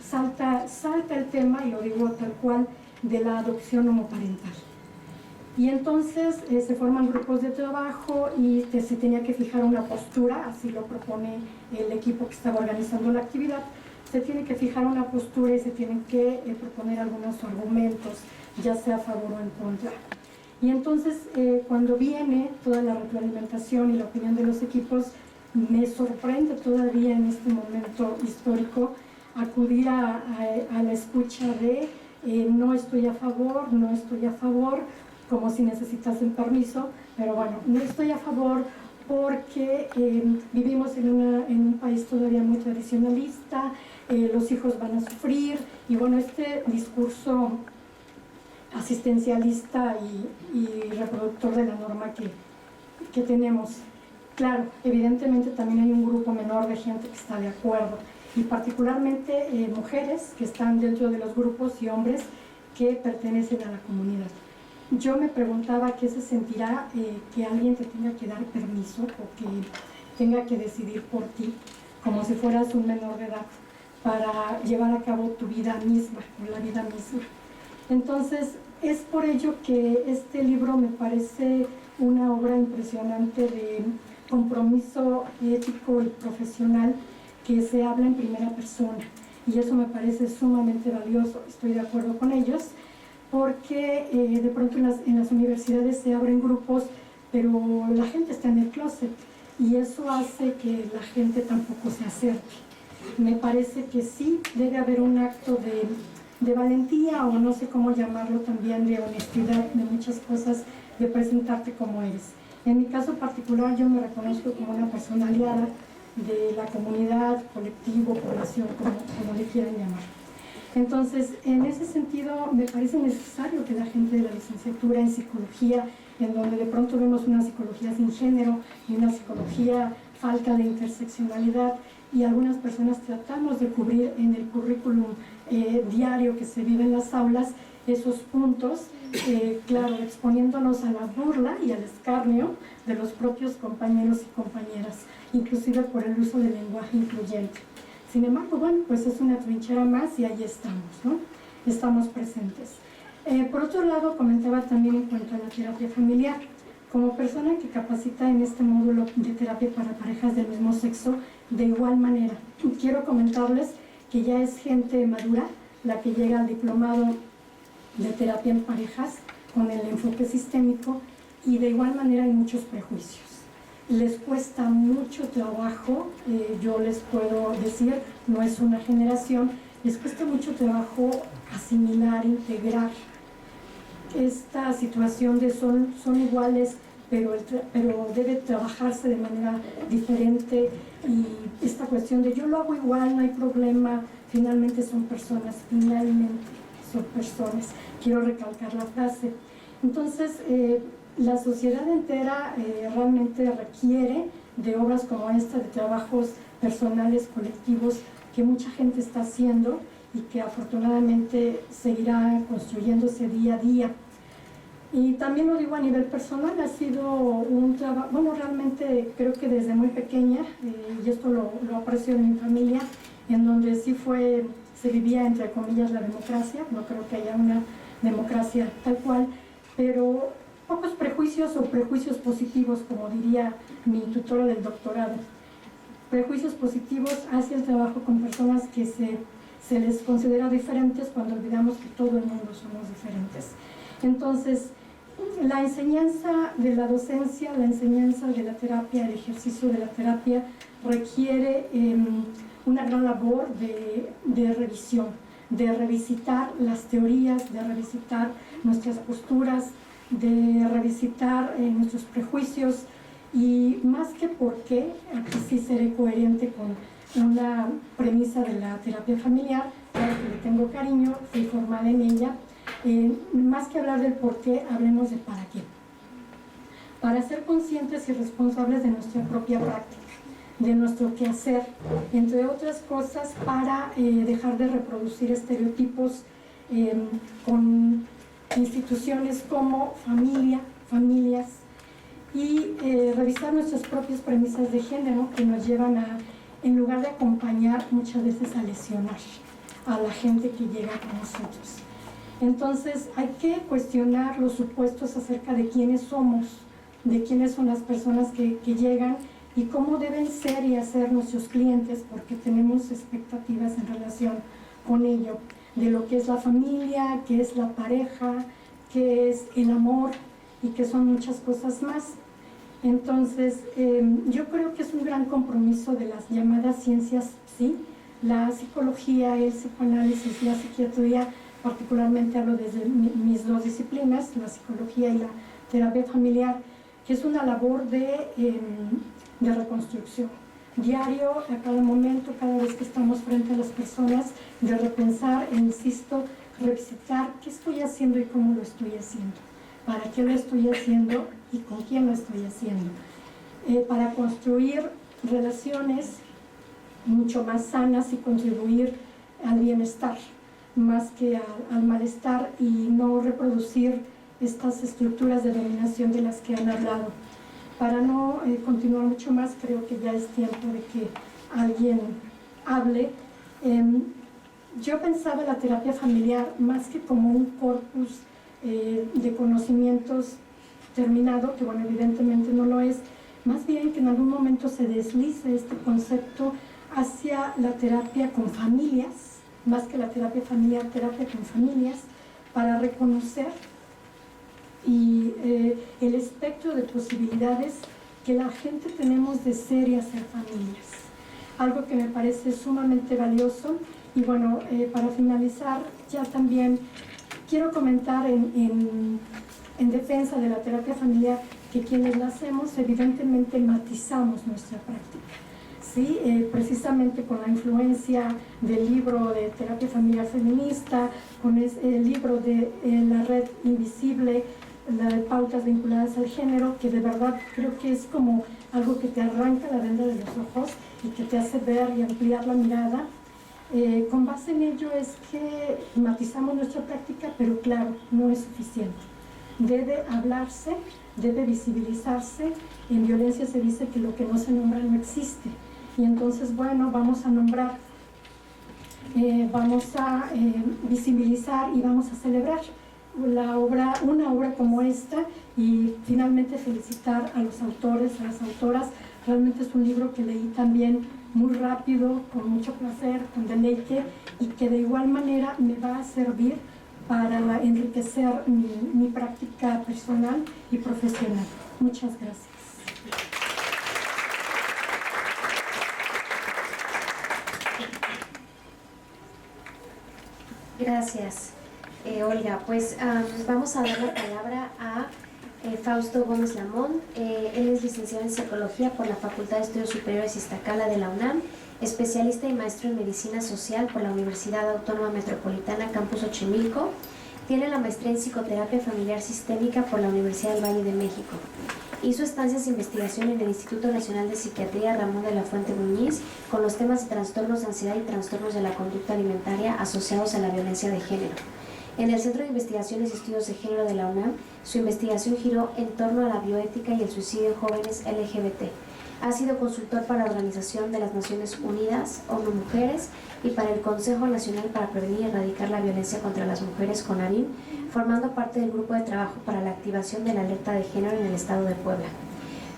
salta el tema, y lo digo tal cual, de la adopción homoparental. Y entonces se forman grupos de trabajo y se tenía que fijar una postura, así lo propone el equipo que estaba organizando la actividad. Se tiene que fijar una postura y se tienen que proponer algunos argumentos, ya sea a favor o en contra. Y entonces cuando viene toda la retroalimentación y la opinión de los equipos, me sorprende todavía en este momento histórico acudir a la escucha de no estoy a favor, como si necesitasen permiso, pero bueno, no estoy a favor porque vivimos en un país todavía muy tradicionalista, los hijos van a sufrir, y bueno, este discurso asistencialista y reproductor de la norma que tenemos. Claro, evidentemente también hay un grupo menor de gente que está de acuerdo, y particularmente mujeres que están dentro de los grupos y hombres que pertenecen a la comunidad. Yo me preguntaba qué se sentirá que alguien te tenga que dar permiso o que tenga que decidir por ti, como si fueras un menor de edad, para llevar a cabo tu vida misma o la vida misma. Entonces, es por ello que este libro me parece una obra impresionante de compromiso ético y profesional, que se habla en primera persona, y eso me parece sumamente valioso. Estoy de acuerdo con ellos, porque de pronto en las universidades se abren grupos, pero la gente está en el closet, y eso hace que la gente tampoco se acerque. Me parece que sí debe haber un acto de valentía, o no sé cómo llamarlo, también de honestidad, de muchas cosas, de presentarte como eres. En mi caso particular, yo me reconozco como una persona aliada de la comunidad, colectivo, población, como le quieran llamar. Entonces, en ese sentido, me parece necesario que la gente de la licenciatura en psicología, en donde de pronto vemos una psicología sin género y una psicología falta de interseccionalidad, y algunas personas tratamos de cubrir en el currículum diario que se vive en las aulas esos puntos, claro, exponiéndonos a la burla y al escarnio de los propios compañeros y compañeras, inclusive por el uso del lenguaje incluyente. Sin embargo, bueno, pues es una trinchera más y ahí estamos, ¿no? Estamos presentes. Por otro lado, comentaba también en cuanto a la terapia familiar. Como persona que capacita en este módulo de terapia para parejas del mismo sexo, de igual manera, quiero comentarles que ya es gente madura la que llega al diplomado de terapia en parejas con el enfoque sistémico, y de igual manera hay muchos prejuicios. Les cuesta mucho trabajo, yo les puedo decir, no es una generación, les cuesta mucho trabajo asimilar, integrar esta situación de son iguales, pero debe trabajarse de manera diferente, y esta cuestión de yo lo hago igual, no hay problema, finalmente son personas, quiero recalcar la frase. Entonces, la sociedad entera realmente requiere de obras como esta, de trabajos personales, colectivos, que mucha gente está haciendo y que afortunadamente seguirá construyéndose día a día. Y también lo digo a nivel personal, ha sido un trabajo, bueno, realmente creo que desde muy pequeña, y esto lo aprecio de mi familia, en donde sí se vivía entre comillas la democracia, no creo que haya una democracia tal cual, pero pocos prejuicios o prejuicios positivos, como diría mi tutora del doctorado. Prejuicios positivos hacia el trabajo con personas que se les considera diferentes, cuando olvidamos que todo el mundo somos diferentes. Entonces, la enseñanza de la docencia, la enseñanza de la terapia, el ejercicio de la terapia requiere una gran labor de revisión, de revisitar las teorías, de revisitar nuestras posturas, de revisitar nuestros prejuicios, y más que por qué, aquí sí seré coherente con una premisa de la terapia familiar, claro que le tengo cariño, fui formada en ella. Más que hablar del por qué, hablemos de para qué. Para ser conscientes y responsables de nuestra propia práctica, de nuestro quehacer, entre otras cosas, para dejar de reproducir estereotipos con instituciones como familias, y revisar nuestras propias premisas de género, que nos llevan a, en lugar de acompañar, muchas veces a lesionar a la gente que llega con nosotros. Entonces hay que cuestionar los supuestos acerca de quiénes somos, de quiénes son las personas que llegan y cómo deben ser y hacer nuestros clientes, porque tenemos expectativas en relación con ello, de lo que es la familia, qué es la pareja, qué es el amor, y que son muchas cosas más. Entonces, yo creo que es un gran compromiso de las llamadas ciencias, ¿sí? La psicología, el psicoanálisis, la psiquiatría, particularmente hablo desde mis dos disciplinas, la psicología y la terapia familiar, que es una labor de reconstrucción. Diario, a cada momento, cada vez que estamos frente a las personas, de repensar, e insisto, revisitar qué estoy haciendo y cómo lo estoy haciendo, para qué lo estoy haciendo y con quién lo estoy haciendo, para construir relaciones mucho más sanas y contribuir al bienestar más que al malestar, y no reproducir estas estructuras de dominación de las que han hablado. Para no continuar mucho más, creo que ya es tiempo de que alguien hable. Yo pensaba la terapia familiar más que como un corpus de conocimientos terminado, que bueno, evidentemente no lo es, más bien que en algún momento se deslice este concepto hacia la terapia con familias, más que la terapia familiar, terapia con familias, para reconocer y el espectro de posibilidades que la gente tenemos de ser y hacer familias. Algo que me parece sumamente valioso. Y bueno, para finalizar, ya también quiero comentar en defensa de la terapia familiar, que quienes la hacemos evidentemente matizamos nuestra práctica. ¿Sí? Precisamente con la influencia del libro de terapia familiar feminista, con el libro de La Red Invisible, la de pautas vinculadas al género, que de verdad creo que es como algo que te arranca la venda de los ojos y que te hace ver y ampliar la mirada. Con base en ello es que matizamos nuestra práctica, pero claro, no es suficiente. Debe hablarse, debe visibilizarse. En violencia se dice que lo que no se nombra no existe. Y entonces, bueno, vamos a nombrar, vamos a visibilizar y vamos a celebrar. una obra como esta, y finalmente felicitar a los autores, a las autoras. Realmente es un libro que leí también muy rápido, con mucho placer, con deleite, y que de igual manera me va a servir para enriquecer mi práctica personal y profesional. Muchas gracias. Gracias, Olga. Pues vamos a dar la palabra a Fausto Gómez Lamont. Él es licenciado en Psicología por la Facultad de Estudios Superiores Iztacala de la UNAM, especialista y maestro en Medicina Social por la Universidad Autónoma Metropolitana Campus Xochimilco. Tiene la maestría en Psicoterapia Familiar Sistémica por la Universidad del Valle de México. Hizo estancias de investigación en el Instituto Nacional de Psiquiatría Ramón de la Fuente Muñiz con los temas de trastornos de ansiedad y trastornos de la conducta alimentaria asociados a la violencia de género. En el Centro de Investigaciones y Estudios de Género de la UNAM, su investigación giró en torno a la bioética y el suicidio en jóvenes LGBT. Ha sido consultor para la Organización de las Naciones Unidas, ONU Mujeres, y para el Consejo Nacional para Prevenir y Erradicar la Violencia contra las Mujeres, CONAVIM, formando parte del Grupo de Trabajo para la Activación de la Alerta de Género en el Estado de Puebla.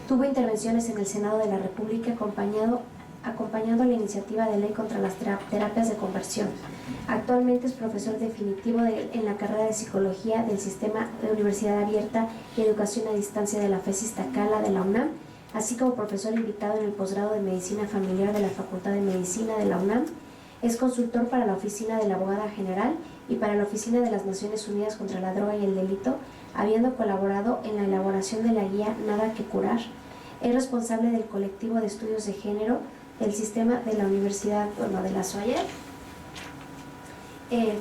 Tuvo intervenciones en el Senado de la República acompañando la iniciativa de ley contra las terapias de conversión. Actualmente es profesor definitivo en la carrera de Psicología del Sistema de Universidad Abierta y Educación a Distancia de la FES Iztacala de la UNAM, así como profesor invitado en el posgrado de Medicina Familiar de la Facultad de Medicina de la UNAM. Es consultor para la Oficina de la Abogada General y para la Oficina de las Naciones Unidas contra la Droga y el Delito, habiendo colaborado en la elaboración de la guía Nada que Curar. Es responsable del colectivo de estudios de género del sistema de la Universidad de la SOAYER,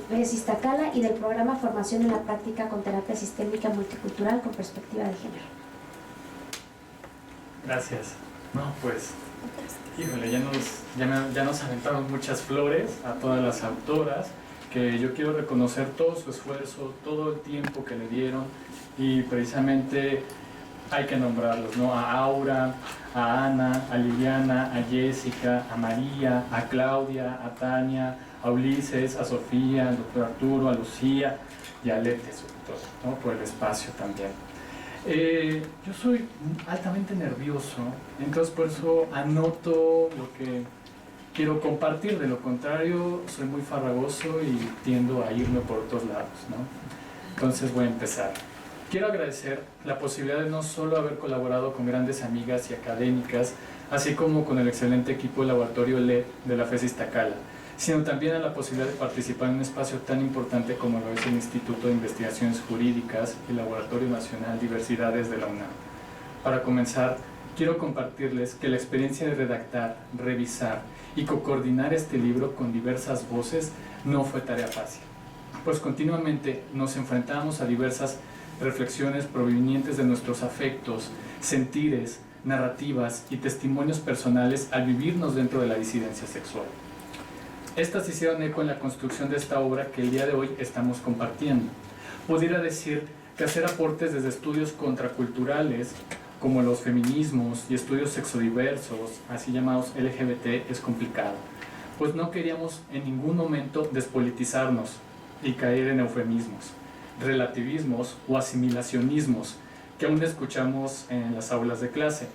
FES Iztacala, y del programa Formación en la Práctica con Terapia Sistémica Multicultural con Perspectiva de Género. Gracias. No, pues, híjole, ya nos aventaron muchas flores a todas las autoras, que yo quiero reconocer todo su esfuerzo, todo el tiempo que le dieron, y precisamente hay que nombrarlos, ¿no? A Aura, a Ana, a Liliana, a Jessica, a María, a Claudia, a Tania, a Ulises, a Sofía, al doctor Arturo, a Lucía y a Lete, sobre todo, ¿no? Por el espacio también. Yo soy altamente nervioso, entonces por eso anoto lo que quiero compartir. De lo contrario, soy muy farragoso y tiendo a irme por otros lados, ¿no? Entonces voy a empezar. Quiero agradecer la posibilidad de no solo haber colaborado con grandes amigas y académicas, así como con el excelente equipo de laboratorio LED de la FES Iztacala, sino también a la posibilidad de participar en un espacio tan importante como lo es el Instituto de Investigaciones Jurídicas y el Laboratorio Nacional Diversidades de la UNAM. Para comenzar, quiero compartirles que la experiencia de redactar, revisar y coordinar este libro con diversas voces no fue tarea fácil, pues continuamente nos enfrentábamos a diversas reflexiones provenientes de nuestros afectos, sentires, narrativas y testimonios personales al vivirnos dentro de la disidencia sexual. Estas hicieron eco en la construcción de esta obra que el día de hoy estamos compartiendo. Pudiera decir que hacer aportes desde estudios contraculturales, como los feminismos y estudios sexodiversos, así llamados LGBT, es complicado, pues no queríamos en ningún momento despolitizarnos y caer en eufemismos, relativismos o asimilacionismos que aún escuchamos en las aulas de clase.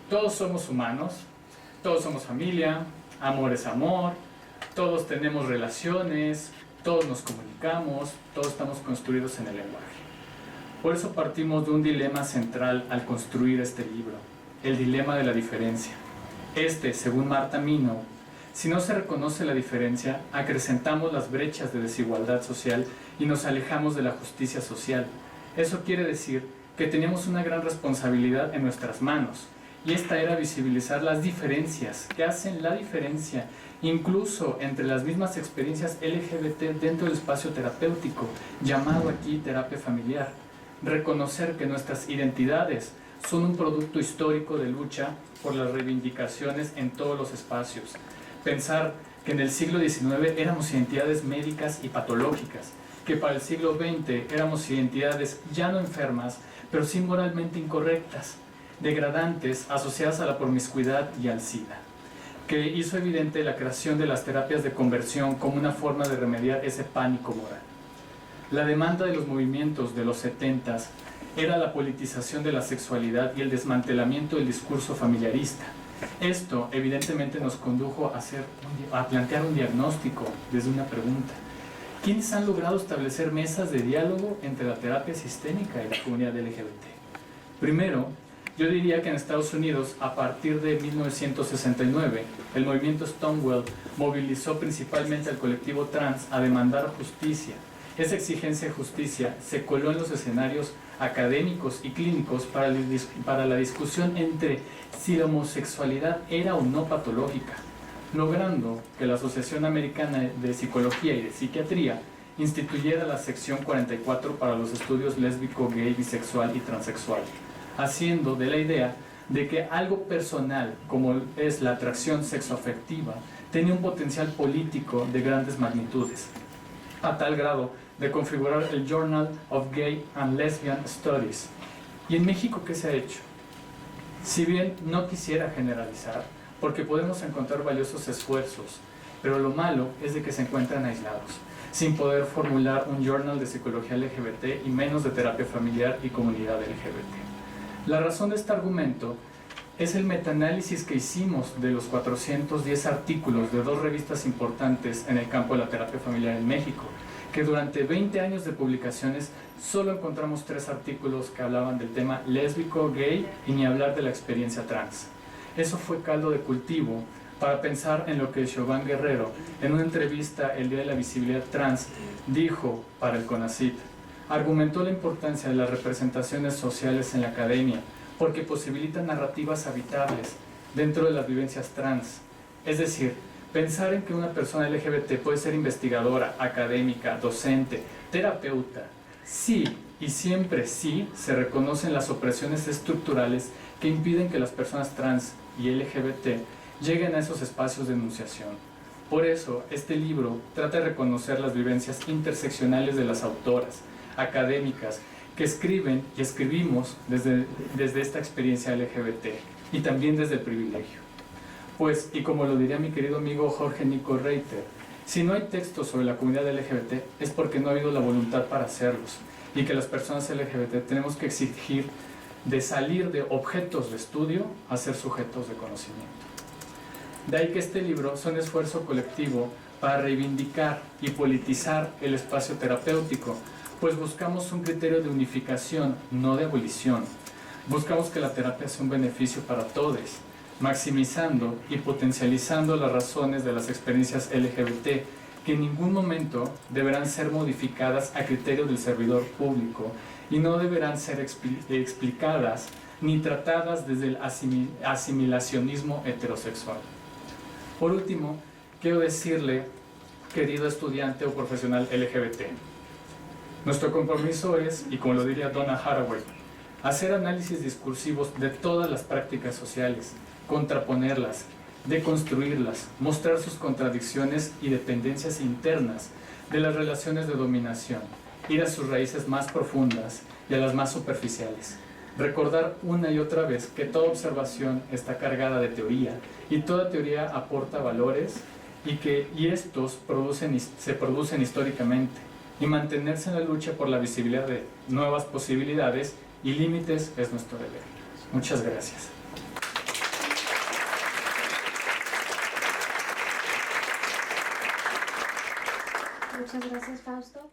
Todos somos humanos, todos somos familia, amor es amor, todos tenemos relaciones, todos nos comunicamos, todos estamos construidos en el lenguaje. Por eso partimos de un dilema central al construir este libro, el dilema de la diferencia. Según Marta Minow, si no se reconoce la diferencia, acrecentamos las brechas de desigualdad social y nos alejamos de la justicia social. Eso quiere decir que teníamos una gran responsabilidad en nuestras manos, y esta era visibilizar las diferencias que hacen la diferencia, incluso entre las mismas experiencias LGBT dentro del espacio terapéutico, llamado aquí terapia familiar. Reconocer que nuestras identidades son un producto histórico de lucha por las reivindicaciones en todos los espacios. Pensar que en el siglo XIX éramos identidades médicas y patológicas, que para el siglo XX éramos identidades ya no enfermas, pero sí moralmente incorrectas, degradantes, asociadas a la promiscuidad y al SIDA, que hizo evidente la creación de las terapias de conversión como una forma de remediar ese pánico moral. La demanda de los movimientos de los 70s era la politización de la sexualidad y el desmantelamiento del discurso familiarista. Esto evidentemente nos condujo a plantear un diagnóstico desde una pregunta. ¿Quiénes han logrado establecer mesas de diálogo entre la terapia sistémica y la comunidad LGBT? Primero, yo diría que en Estados Unidos, a partir de 1969, el movimiento Stonewall movilizó principalmente al colectivo trans a demandar justicia. Esa exigencia de justicia se coló en los escenarios académicos y clínicos para la discusión entre si la homosexualidad era o no patológica, logrando que la Asociación Americana de Psicología y de Psiquiatría instituyera la sección 44 para los estudios lésbico, gay, bisexual y transexual, haciendo de la idea de que algo personal, como es la atracción sexoafectiva, tenía un potencial político de grandes magnitudes, a tal grado de configurar el Journal of Gay and Lesbian Studies. ¿Y en México qué se ha hecho? Si bien no quisiera generalizar, porque podemos encontrar valiosos esfuerzos, pero lo malo es de que se encuentran aislados, sin poder formular un journal de psicología LGBT y menos de terapia familiar y comunidad LGBT. La razón de este argumento es el metaanálisis que hicimos de los 410 artículos de 2 revistas importantes en el campo de la terapia familiar en México, que durante 20 años de publicaciones solo encontramos 3 artículos que hablaban del tema lésbico, gay y ni hablar de la experiencia trans. Eso fue caldo de cultivo para pensar en lo que Siobhan Guerrero, en una entrevista el Día de la Visibilidad Trans, dijo para el CONACYT. Argumentó la importancia de las representaciones sociales en la academia porque posibilitan narrativas habitables dentro de las vivencias trans. Es decir, pensar en que una persona LGBT puede ser investigadora, académica, docente, terapeuta, sí y siempre sí se reconocen las opresiones estructurales que impiden que las personas trans y LGBT lleguen a esos espacios de enunciación. Por eso, este libro trata de reconocer las vivencias interseccionales de las autoras, académicas, que escriben y escribimos desde esta experiencia LGBT y también desde el privilegio. Pues, y como lo diría mi querido amigo Jorge Nico Reiter, si no hay textos sobre la comunidad LGBT es porque no ha habido la voluntad para hacerlos y que las personas LGBT tenemos que exigir de salir de objetos de estudio a ser sujetos de conocimiento. De ahí que este libro sea un esfuerzo colectivo para reivindicar y politizar el espacio terapéutico, pues buscamos un criterio de unificación, no de abolición. Buscamos que la terapia sea un beneficio para todos, maximizando y potencializando las razones de las experiencias LGBT, que en ningún momento deberán ser modificadas a criterio del servidor público y no deberán ser explicadas ni tratadas desde el asimilacionismo heterosexual. Por último, quiero decirle, querido estudiante o profesional LGBT, nuestro compromiso es, y como lo diría Donna Haraway, hacer análisis discursivos de todas las prácticas sociales, contraponerlas, deconstruirlas, mostrar sus contradicciones y dependencias internas de las relaciones de dominación, ir a sus raíces más profundas y a las más superficiales. Recordar una y otra vez que toda observación está cargada de teoría y toda teoría aporta valores y estos se producen históricamente, y mantenerse en la lucha por la visibilidad de nuevas posibilidades y límites es nuestro deber. Muchas gracias. Muchas gracias, Fausto.